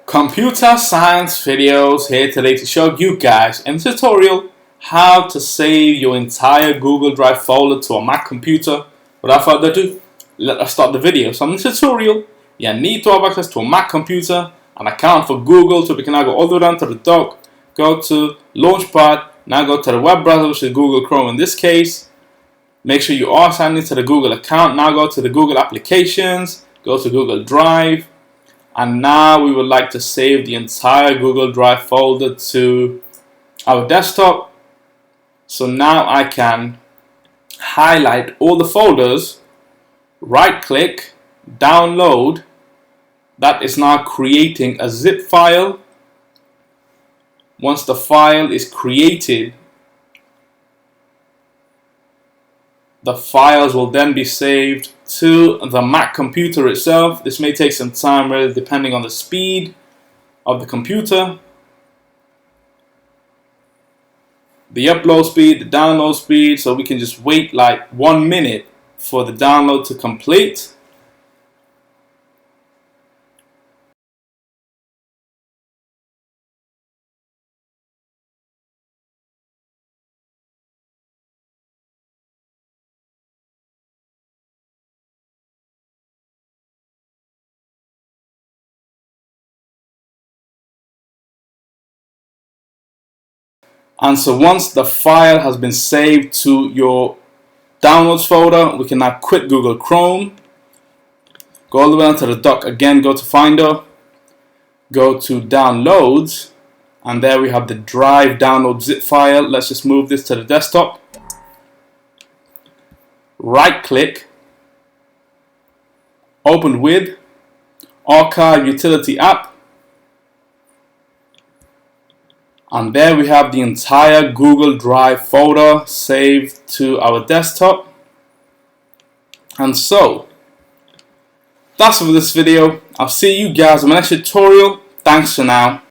Computer science videos here today to show you guys in the tutorial how to save your entire Google Drive folder to a Mac computer. Without further ado, let us start the video. So in this tutorial, you need to have access to a Mac computer, an account for Google, so we can now go all the way down to the dock, go to Launchpad, now go to the web browser, which is Google Chrome in this case. Make sure you are signed into the Google account. Now go to the Google applications, go to Google Drive. And now we would like to save the entire Google Drive folder to our desktop. So now I can highlight all the folders, right click, download. That is now creating a zip file. Once the file is created, the files will then be saved to the Mac computer itself. This may take some time, really, depending on the speed of the computer, the upload speed, the download speed. So we can just wait like 1 minute for the download to complete. And so once the file has been saved to your downloads folder, we can now quit Google Chrome, go all the way down to the dock again, go to Finder, go to Downloads, and there we have the Drive download zip file. Let's just move this to the desktop. Right click, open with, Archive Utility App. And there we have the entire Google Drive folder saved to our desktop. And so, that's it for this video. I'll see you guys in my next tutorial. Thanks for now.